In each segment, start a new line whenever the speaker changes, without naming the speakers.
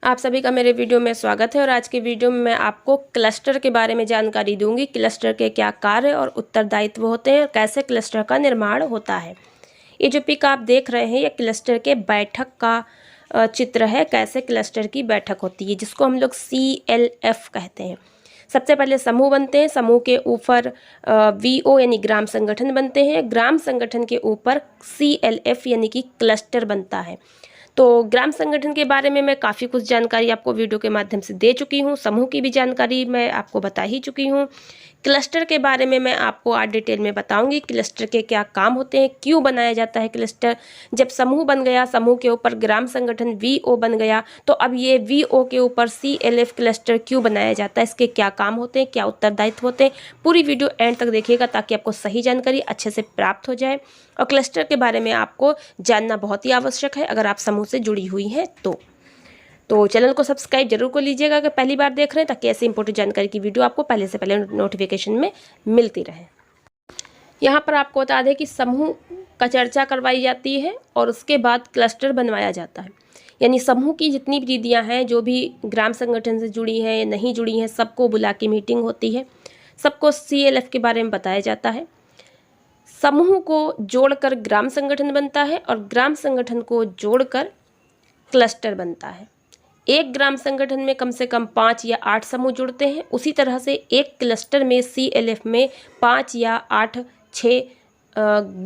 आप सभी का मेरे वीडियो में स्वागत है और आज के वीडियो में मैं आपको क्लस्टर के बारे में जानकारी दूंगी। क्लस्टर के क्या कार्य और उत्तरदायित्व होते हैं और कैसे क्लस्टर का निर्माण होता है। ये जो पिक आप देख रहे हैं ये क्लस्टर के बैठक का चित्र है। कैसे क्लस्टर की बैठक होती है जिसको हम लोग CLF कहते हैं। सबसे पहले समूह बनते हैं। समूह के ऊपर VO यानी ग्राम संगठन बनते हैं। ग्राम संगठन के ऊपर CLF यानी कि क्लस्टर बनता है। तो ग्राम संगठन के बारे में मैं काफ़ी कुछ जानकारी आपको वीडियो के माध्यम से दे चुकी हूँ। समूह की भी जानकारी मैं आपको बता ही चुकी हूँ। क्लस्टर के बारे में मैं आपको आज डिटेल में बताऊंगी। क्लस्टर के क्या काम होते हैं, क्यों बनाया जाता है क्लस्टर। जब समूह बन गया, समूह के ऊपर ग्राम संगठन VO बन गया, तो अब ये VO के ऊपर CLF क्लस्टर क्यों बनाया जाता है, इसके क्या काम होते हैं, क्या उत्तरदायित्व होते हैं। पूरी वीडियो एंड तक देखिएगा ताकि आपको सही जानकारी अच्छे से प्राप्त हो जाए। और क्लस्टर के बारे में आपको जानना बहुत ही आवश्यक है अगर आप समूह से जुड़ी हुई हैं तो चैनल को सब्सक्राइब जरूर कर लीजिएगा अगर पहली बार देख रहे हैं, ताकि ऐसी इंपॉर्टेंट जानकारी की वीडियो आपको पहले से पहले नोटिफिकेशन में मिलती रहे। यहाँ पर आपको बता दें कि समूह का चर्चा करवाई जाती है और उसके बाद क्लस्टर बनवाया जाता है। यानी समूह की जितनी भी दीदियाँ हैं, जो भी ग्राम संगठन से जुड़ी हैं या नहीं जुड़ी हैं, सबको बुला के मीटिंग होती है, सबको CLF के बारे में बताया जाता है। समूह को जोड़कर ग्राम संगठन बनता है और ग्राम संगठन को जोड़कर क्लस्टर बनता है। एक ग्राम संगठन में कम से कम 5 या 8 समूह जुड़ते हैं। उसी तरह से एक क्लस्टर में CLF में 5 या 8 6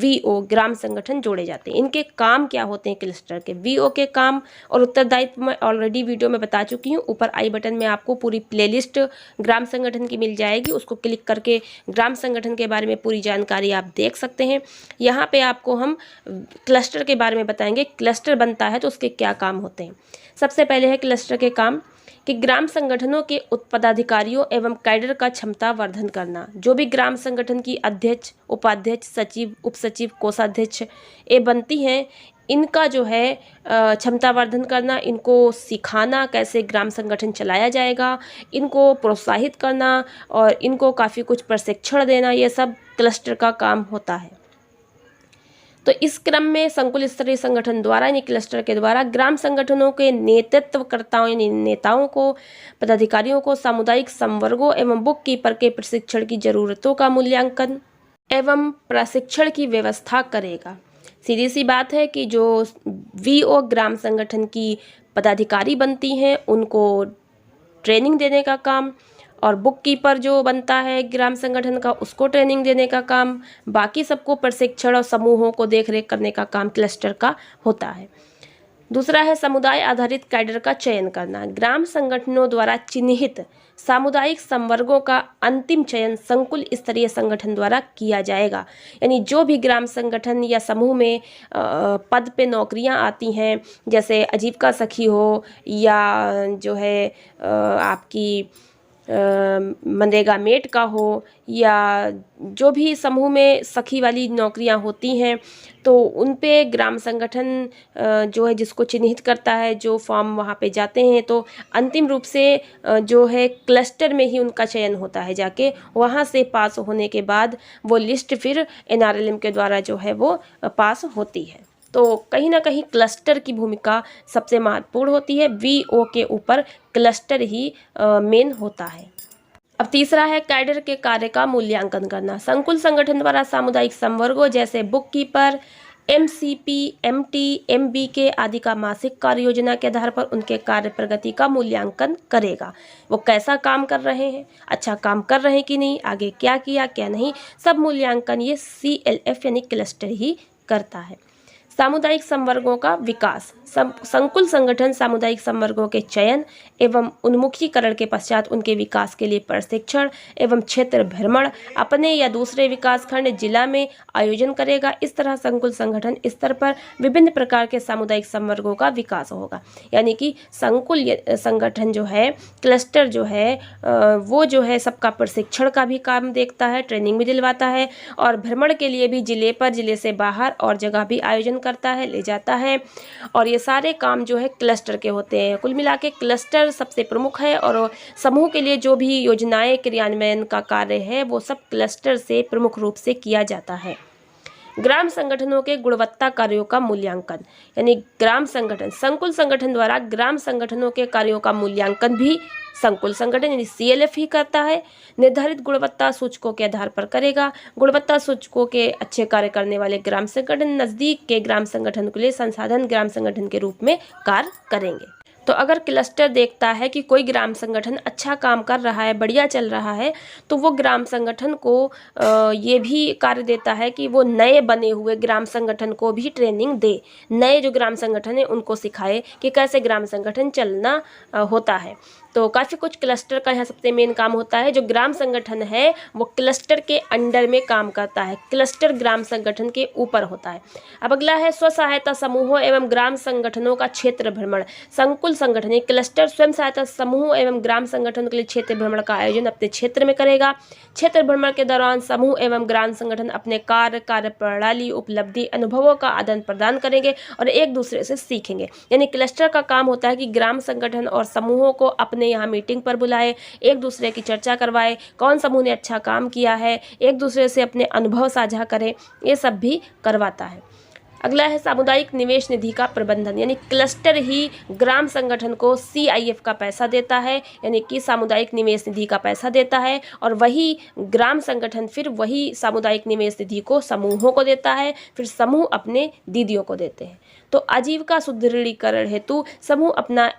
VO ग्राम संगठन जोड़े जाते हैं। इनके काम क्या होते हैं क्लस्टर के, VO के काम और उत्तरदायित्व मैं ऑलरेडी वीडियो में बता चुकी हूँ। ऊपर आई बटन में आपको पूरी प्लेलिस्ट ग्राम संगठन की मिल जाएगी, उसको क्लिक करके ग्राम संगठन के बारे में पूरी जानकारी आप देख सकते हैं। यहाँ पे आपको हम क्लस्टर के बारे में बताएंगे। क्लस्टर बनता है तो उसके क्या काम होते हैं। सबसे पहले है क्लस्टर के काम कि ग्राम संगठनों के पदाधिकारियों एवं कैडर का क्षमता वर्धन करना। जो भी ग्राम संगठन की अध्यक्ष, उपाध्यक्ष, सचिव, उपसचिव, कोषाध्यक्ष ये बनती हैं, इनका जो है क्षमता वर्धन करना, इनको सिखाना कैसे ग्राम संगठन चलाया जाएगा, इनको प्रोत्साहित करना और इनको काफ़ी कुछ प्रशिक्षण देना, ये सब क्लस्टर का काम होता है। तो इस क्रम में संकुल स्तरीय संगठन द्वारा यानी क्लस्टर के द्वारा ग्राम संगठनों के नेतृत्वकर्ताओं यानी नेताओं को, पदाधिकारियों को, सामुदायिक संवर्गों एवं बुक कीपर के प्रशिक्षण की जरूरतों का मूल्यांकन एवं प्रशिक्षण की व्यवस्था करेगा। सीधी सी बात है कि जो VO ग्राम संगठन की पदाधिकारी बनती हैं उनको ट्रेनिंग देने का काम, और बुक कीपर जो बनता है ग्राम संगठन का उसको ट्रेनिंग देने का काम, बाकी सबको प्रशिक्षण और समूहों को देखरेख करने का काम क्लस्टर का होता है। दूसरा है समुदाय आधारित कैडर का चयन करना। ग्राम संगठनों द्वारा चिन्हित सामुदायिक संवर्गों का अंतिम चयन संकुल स्तरीय संगठन द्वारा किया जाएगा। यानी जो भी ग्राम संगठन या समूह में पद पे नौकरियां आती हैं, जैसे आजीविका सखी हो या जो है आपकी मनरेगा मेट का हो, या जो भी समूह में सखी वाली नौकरियां होती हैं, तो उन पे ग्राम संगठन जो है जिसको चिन्हित करता है, जो फॉर्म वहाँ पे जाते हैं, तो अंतिम रूप से जो है क्लस्टर में ही उनका चयन होता है। जाके वहाँ से पास होने के बाद वो लिस्ट फिर NRLM के द्वारा जो है वो पास होती है। तो कहीं ना कहीं क्लस्टर की भूमिका सबसे महत्वपूर्ण होती है। VO के ऊपर क्लस्टर ही मेन होता है। अब तीसरा है कैडर के कार्य का मूल्यांकन करना। संकुल संगठन द्वारा सामुदायिक संवर्गों जैसे book keeper, MCP, MT, MBK आदि का मासिक कार्य योजना के आधार पर उनके कार्य प्रगति का मूल्यांकन करेगा। वो कैसा काम कर रहे हैं, अच्छा काम कर रहे हैं कि नहीं, आगे क्या किया क्या नहीं, सब मूल्यांकन ये CLF यानी क्लस्टर ही करता है। सामुदायिक संवर्गों का विकास। संकुल संगठन सामुदायिक संवर्गों के चयन एवं उन्मुखीकरण के पश्चात उनके विकास के लिए प्रशिक्षण एवं क्षेत्र भ्रमण अपने या दूसरे विकासखंड जिला में आयोजन करेगा। इस तरह संकुल संगठन स्तर पर विभिन्न प्रकार के सामुदायिक संवर्गों का विकास होगा। यानी कि संकुल संगठन जो है, क्लस्टर जो है, वो जो है सबका प्रशिक्षण का भी काम देखता है, ट्रेनिंग भी दिलवाता है, और भ्रमण के लिए भी जिले पर, जिले से बाहर और जगह भी आयोजन करता है, ले जाता है। और ये सारे काम जो है क्लस्टर के होते हैं। कुल मिला के क्लस्टर सबसे प्रमुख है और समूह के लिए जो भी योजनाएं क्रियान्वयन का कार्य है वो सब क्लस्टर से प्रमुख रूप से किया जाता है। ग्राम संगठनों के गुणवत्ता कार्यों का मूल्यांकन, यानी ग्राम संगठन संकुल संगठन द्वारा ग्राम संगठनों के कार्यों का मूल्यांकन भी संकुल संगठन यानी CLF ही करता है। निर्धारित गुणवत्ता सूचकों के आधार पर करेगा। गुणवत्ता सूचकों के अच्छे कार्य करने वाले ग्राम संगठन नजदीक के ग्राम संगठन के लिए संसाधन ग्राम संगठन के रूप में कार्य करेंगे। तो अगर क्लस्टर देखता है कि कोई ग्राम संगठन अच्छा काम कर रहा है, बढ़िया चल रहा है, तो वो ग्राम संगठन को ये भी कार्य देता है कि वो नए बने हुए ग्राम संगठन को भी ट्रेनिंग दे। नए जो ग्राम संगठन है उनको सिखाए कि कैसे ग्राम संगठन चलना होता है। तो काफ़ी कुछ क्लस्टर का यहाँ सबसे मेन काम होता है। जो ग्राम संगठन है वो क्लस्टर के अंडर में काम करता है, क्लस्टर ग्राम संगठन के ऊपर होता है। अब अगला है स्व सहायता समूहों एवं ग्राम संगठनों का क्षेत्र भ्रमण। संकुल संगठन ये क्लस्टर स्वयं सहायता समूह एवं ग्राम संगठन के लिए क्षेत्र भ्रमण का आयोजन अपने क्षेत्र में करेगा। क्षेत्र भ्रमण के दौरान समूह एवं ग्राम संगठन अपने कार्य प्रणाली, उपलब्धि, अनुभवों का आदान प्रदान करेंगे और एक दूसरे से सीखेंगे। यानी क्लस्टर का काम होता है कि ग्राम संगठन और समूहों को अपने यहाँ मीटिंग पर बुलाए, एक दूसरे की चर्चा करवाए, कौन समूह ने अच्छा काम किया है, एक दूसरे से अपने अनुभव साझा करें, ये सब भी करवाता है। अगला है सामुदायिक निवेश निधि का प्रबंधन, यानी क्लस्टर ही ग्राम संगठन को CIF का पैसा देता है, यानी कि सामुदायिक निवेश निधि का पैसा देता है, और वही ग्राम संगठन फिर वही सामुदायिक निवेश निधि को समूहों को देता है, फिर समूह अपने दीदियों को देते हैं। तो आजीविका सुदृढ़ीकरण हेतु समूह अपना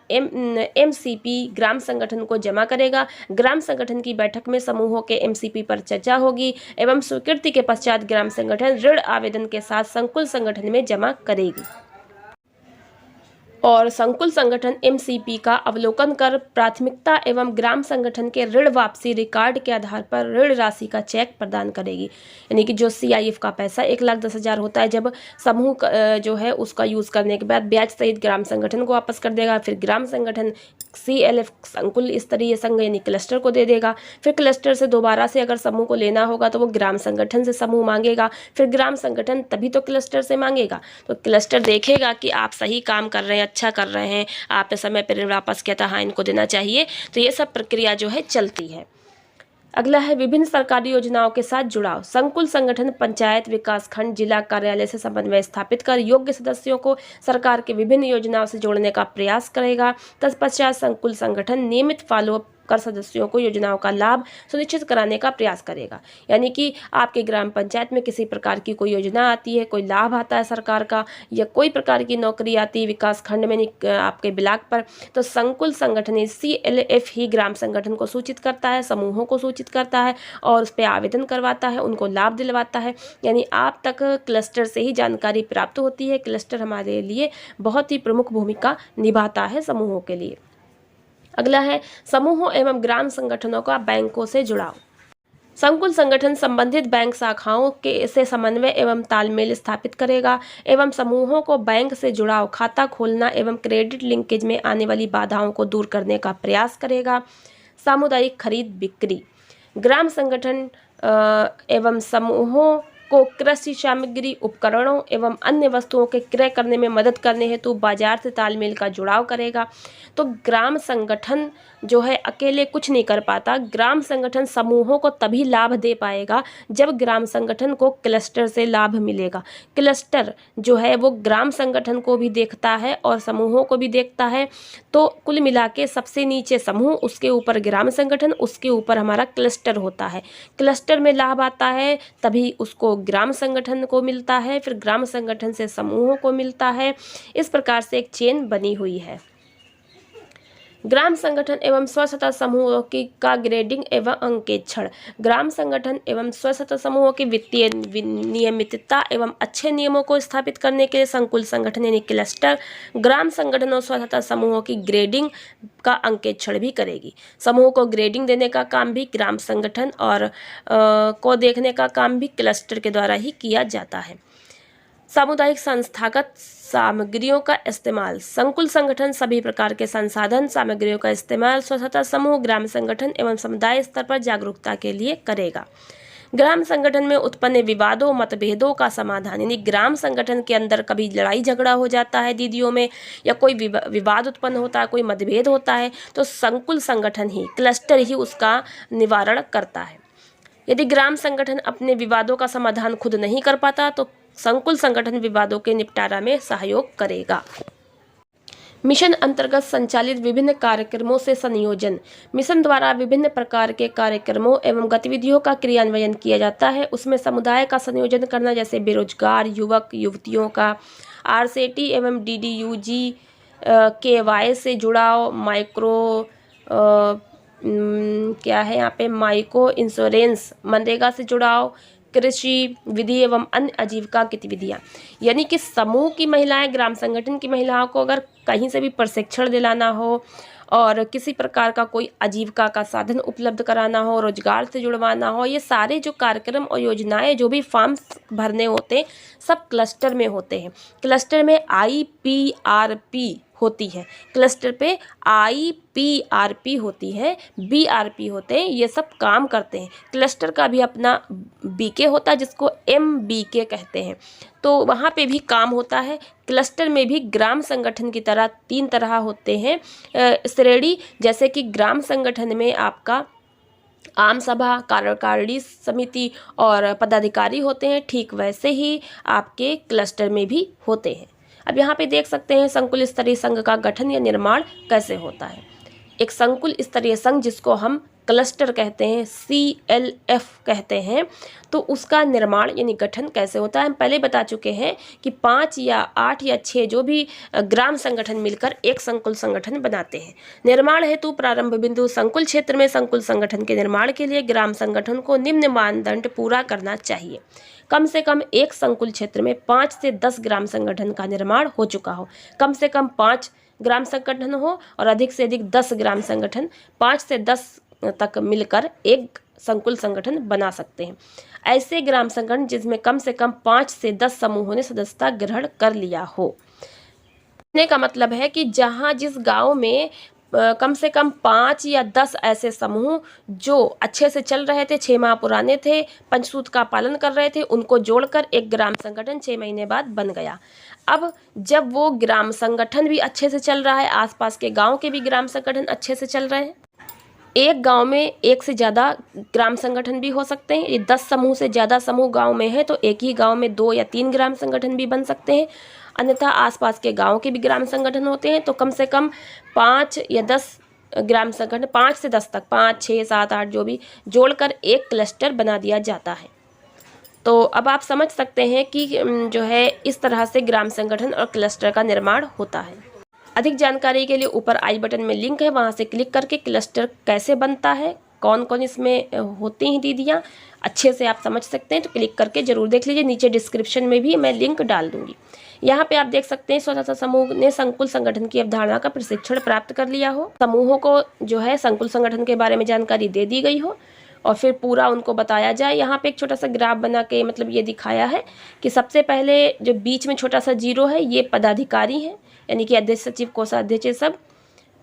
MCP ग्राम संगठन को जमा करेगा। ग्राम संगठन की बैठक में समूहों के MCP पर चर्चा होगी एवं स्वीकृति के पश्चात ग्राम संगठन ऋण आवेदन के साथ संकुल संगठन में जमा करेगी और संकुल संगठन MCP का अवलोकन कर प्राथमिकता एवं ग्राम संगठन के ऋण वापसी रिकॉर्ड के आधार पर ऋण राशि का चेक प्रदान करेगी। यानी कि जो CIF का पैसा 1,10,000 होता है, जब समूह जो है उसका यूज़ करने के बाद ब्याज सहित ग्राम संगठन को वापस कर देगा। फिर ग्राम संगठन CLF संकुल स्तरीय संघ यानी क्लस्टर को दे देगा। फिर क्लस्टर से दोबारा से अगर समूह को लेना होगा तो वो ग्राम संगठन से समूह मांगेगा, फिर ग्राम संगठन तभी तो क्लस्टर से मांगेगा। तो क्लस्टर देखेगा कि आप सही काम कर रहे हैं, अच्छा कर रहे हैं, आपने समय पर ऋण वापस किया था, हाँ इनको देना चाहिए। तो ये सब प्रक्रिया जो है चलती है। अगला है विभिन्न सरकारी योजनाओं के साथ जुड़ाव। संकुल संगठन पंचायत, विकास खंड, जिला कार्यालय से समन्वय स्थापित कर योग्य सदस्यों को सरकार के विभिन्न योजनाओं से जोड़ने का प्रयास करेगा। तत्पश्चात संकुल संगठन नियमित फॉलोअप कर सदस्यों को योजनाओं का लाभ सुनिश्चित कराने का प्रयास करेगा। यानी कि आपके ग्राम पंचायत में किसी प्रकार की कोई योजना आती है, कोई लाभ आता है सरकार का, या कोई प्रकार की नौकरी आती है विकास खंड में आपके ब्लॉक पर, तो संकुल संगठन CLF ही ग्राम संगठन को सूचित करता है, समूहों को सूचित करता है और उस पर आवेदन करवाता है, उनको लाभ दिलवाता है। यानी आप तक क्लस्टर से ही जानकारी प्राप्त होती है। क्लस्टर हमारे लिए बहुत ही प्रमुख भूमिका निभाता है समूहों के लिए। अगला है समूहों एवं ग्राम संगठनों का बैंकों से जुड़ाव। संकुल संगठन संबंधित बैंक शाखाओं के से समन्वय एवं तालमेल स्थापित करेगा एवं समूहों को बैंक से जुड़ाव, खाता खोलना एवं क्रेडिट लिंकेज में आने वाली बाधाओं को दूर करने का प्रयास करेगा। सामुदायिक खरीद बिक्री, ग्राम संगठन एवं समूहों को कृषि सामग्री, उपकरणों एवं अन्य वस्तुओं के क्रय करने में मदद करने हेतु बाजार से तालमेल का जुड़ाव करेगा। तो ग्राम संगठन जो है अकेले कुछ नहीं कर पाता। ग्राम संगठन समूहों को तभी लाभ दे पाएगा जब ग्राम संगठन को क्लस्टर से लाभ मिलेगा। क्लस्टर जो है वो ग्राम संगठन को भी देखता है और समूहों को भी देखता है। तो कुल मिला के सबसे नीचे समूह, उसके ऊपर ग्राम संगठन, उसके ऊपर हमारा क्लस्टर होता है। क्लस्टर में लाभ आता है तभी उसको ग्राम संगठन को मिलता है, फिर ग्राम संगठन से समूहों को मिलता है। इस प्रकार से एक चेन बनी हुई है। ग्राम संगठन एवं स्वसहायता समूहों की का ग्रेडिंग एवं अंकेक्षण। ग्राम संगठन एवं स्वसहायता समूहों की वित्तीय नियमितता एवं अच्छे नियमों को स्थापित करने के लिए संकुल संगठन यानी क्लस्टर ग्राम संगठन और स्वसहायता समूहों की ग्रेडिंग का अंकेक्षण भी करेगी। समूह को ग्रेडिंग देने का काम भी ग्राम संगठन और को देखने का काम भी क्लस्टर के द्वारा ही किया जाता है। सामुदायिक संस्थागत सामग्रियों का इस्तेमाल। संकुल संगठन सभी प्रकार के संसाधन सामग्रियों का इस्तेमाल स्वसहायता समूह, ग्राम संगठन एवं समुदाय स्तर पर जागरूकता के लिए करेगा। ग्राम संगठन में उत्पन्न विवादों, मतभेदों का समाधान, यानी ग्राम संगठन के अंदर कभी लड़ाई झगड़ा हो जाता है दीदियों में, या कोई विवाद उत्पन्न होता है, कोई मतभेद होता है, तो संकुल संगठन ही, क्लस्टर ही उसका निवारण करता है। यदि ग्राम संगठन अपने विवादों का समाधान खुद नहीं कर पाता तो संकुल संगठन विवादों के निपटारा में सहयोग करेगा। मिशन अंतर्गत संचालित विभिन्न कार्यक्रमों से संयोजन। मिशन द्वारा विभिन्न प्रकार के कार्यक्रमों एवं गतिविधियों का क्रियान्वयन किया जाता है। उसमें समुदाय का संयोजन करना, जैसे बेरोजगार युवक युवतियों का आरसेटी एवं DDUG KY से जुड़ाव, माइक्रो क्या है यहाँ पे माइक्रो इंश्योरेंस, मनरेगा से जुड़ाव, कृषि विधि एवं अन्य आजीविका गतिविधियाँ। यानी कि समूह की महिलाएं, ग्राम संगठन की महिलाओं को अगर कहीं से भी प्रशिक्षण दिलाना हो और किसी प्रकार का कोई आजीविका का साधन उपलब्ध कराना हो, रोजगार से जुड़वाना हो, ये सारे जो कार्यक्रम और योजनाएं, जो भी फॉर्म्स भरने होते हैं, सब क्लस्टर में होते हैं। क्लस्टर में IPRP होती है, क्लस्टर पे IPRP होती है, BRP होते हैं, ये सब काम करते हैं। क्लस्टर का भी अपना BK होता है जिसको MBK कहते हैं, तो वहाँ पे भी काम होता है। क्लस्टर में भी ग्राम संगठन की तरह 3 तरह होते हैं श्रेणी, जैसे कि ग्राम संगठन में आपका आम सभा, कार्यकारिणी समिति और पदाधिकारी होते हैं, ठीक वैसे ही आपके क्लस्टर में भी होते हैं। अब यहाँ पे देख सकते हैं संकुल स्तरीय संघ का गठन या निर्माण कैसे होता है। एक संकुल स्तरीय संघ, जिसको हम क्लस्टर कहते हैं, CLF कहते हैं, तो उसका निर्माण यानी गठन कैसे होता है हम पहले बता चुके हैं कि 5 या 8 या 6 जो भी ग्राम संगठन मिलकर एक संकुल संगठन बनाते हैं। निर्माण हेतु प्रारंभ बिंदु। संकुल क्षेत्र में संकुल संगठन के निर्माण के लिए ग्राम संगठन को निम्न मानदंड पूरा करना चाहिए। कम से कम एक संकुल क्षेत्र में 5 से 10 ग्राम संगठन का निर्माण हो चुका हो। कम से कम 5 ग्राम संगठन हो और अधिक से अधिक 10 ग्राम संगठन, 5 से 10 तक मिलकर एक संकुल संगठन बना सकते हैं। ऐसे ग्राम संगठन जिसमें कम से कम 5 से 10 समूहों ने सदस्यता ग्रहण कर लिया हो। कहने का मतलब है कि जहाँ जिस गांव में कम से कम 5 या 10 ऐसे समूह जो अच्छे से चल रहे थे, 6 माह पुराने थे, पंचसूत्र का पालन कर रहे थे, उनको जोड़कर एक ग्राम संगठन 6 महीने बाद बन गया। अब जब वो ग्राम संगठन भी अच्छे से चल रहा है, आसपास के गांव के भी ग्राम संगठन अच्छे से चल रहे हैं, एक गांव में एक से ज़्यादा ग्राम संगठन भी हो सकते हैं। ये 10 समूह से ज़्यादा समूह गांव में है तो एक ही गांव में 2 या 3 ग्राम संगठन भी बन सकते हैं। अन्यथा आसपास के गांव के भी ग्राम संगठन होते हैं, तो कम से कम 5 या 10 ग्राम संगठन, 5 से 10 तक, 5, 6, 7, 8 जो भी जोड़कर एक क्लस्टर बना दिया जाता है। तो अब आप समझ सकते हैं कि जो है इस तरह से ग्राम संगठन और क्लस्टर का निर्माण होता है। अधिक जानकारी के लिए ऊपर आई बटन में लिंक है, वहाँ से क्लिक करके क्लस्टर कैसे बनता है, कौन कौन इसमें होती हैं दीदियाँ, अच्छे से आप समझ सकते हैं, तो क्लिक करके ज़रूर देख लीजिए। नीचे डिस्क्रिप्शन में भी मैं लिंक डाल दूँगी। यहाँ पे आप देख सकते हैं स्वतंत्र समूह ने संकुल संगठन की अवधारणा का प्रशिक्षण प्राप्त कर लिया हो, समूहों को जो है संकुल संगठन के बारे में जानकारी दे दी गई हो और फिर पूरा उनको बताया जाए। यहाँ पे एक छोटा सा ग्राफ बना के मतलब ये दिखाया है कि सबसे पहले जो बीच में छोटा सा 0 है, ये पदाधिकारी हैं, यानी कि अध्यक्ष, सचिव, कोषाध्यक्ष, सब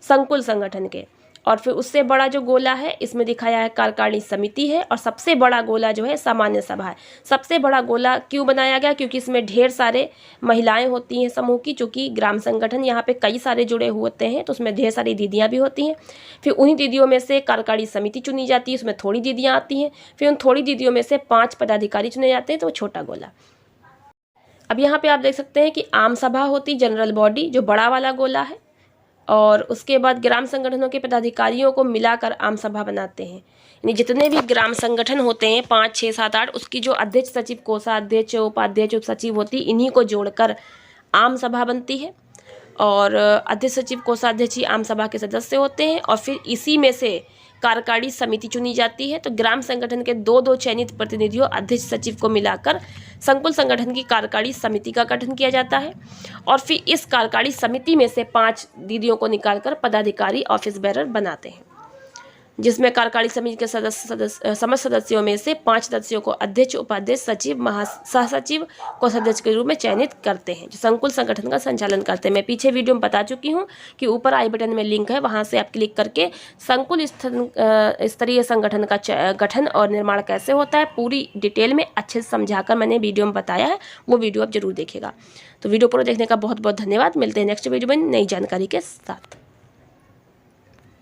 संकुल संगठन के। और फिर उससे बड़ा जो गोला है इसमें दिखाया है कार्यकारिणी समिति है, और सबसे बड़ा गोला जो है सामान्य सभा है। सबसे बड़ा गोला क्यों बनाया गया? क्योंकि इसमें ढेर सारे महिलाएं होती हैं समूह की, चूँकि ग्राम संगठन यहाँ पे कई सारे जुड़े होते हैं तो उसमें ढेर सारी दीदियाँ भी होती हैं। फिर उन्हीं दीदियों में से कार्यकारिणी समिति चुनी जाती है, उसमें थोड़ी दीदियाँ आती हैं। फिर उन थोड़ी दीदियों में से 5 पदाधिकारी चुने जाते हैं, तो वो छोटा गोला। अब यहाँ पे आप देख सकते हैं कि आम सभा होती, जनरल बॉडी, जो बड़ा वाला गोला है, और उसके बाद ग्राम संगठनों के पदाधिकारियों को मिलाकर आम सभा बनाते हैं। यानी जितने भी ग्राम संगठन होते हैं 5, 6, 7, 8, उसकी जो अध्यक्ष, सचिव, कोषाध्यक्ष, उपाध्यक्ष, उप सचिव होती, इन्हीं को जोड़कर आम सभा बनती है। और अध्यक्ष, सचिव, कोषाध्यक्ष ही आम सभा के सदस्य होते हैं। और फिर इसी में से कार्यकारिणी समिति चुनी जाती है। तो ग्राम संगठन के 2-2 चयनित प्रतिनिधियों, अध्यक्ष, सचिव को मिलाकर संकुल संगठन की कार्यकारिणी समिति का गठन किया जाता है। और फिर इस कार्यकारिणी समिति में से 5 दीदियों को निकालकर पदाधिकारी, ऑफिस बेरर बनाते हैं, जिसमें कार्यकारिणी समिति के समस्त सदस्यों में से 5 सदस्यों को अध्यक्ष, उपाध्यक्ष, सचिव, सहसचिव, कोषाध्यक्ष के रूप में चयनित करते हैं, जो संकुल संगठन का संचालन करते हैं। मैं पीछे वीडियो में बता चुकी हूँ कि ऊपर आई बटन में लिंक है, वहाँ से आप क्लिक करके संकुल स्तरीय संगठन का गठन और निर्माण कैसे होता है पूरी डिटेल में अच्छे से समझाकर मैंने वीडियो में बताया है, वो वीडियो आप जरूर देखिएगा। तो वीडियो पूरा देखने का बहुत बहुत धन्यवाद। मिलते हैं नेक्स्ट वीडियो में नई जानकारी के साथ।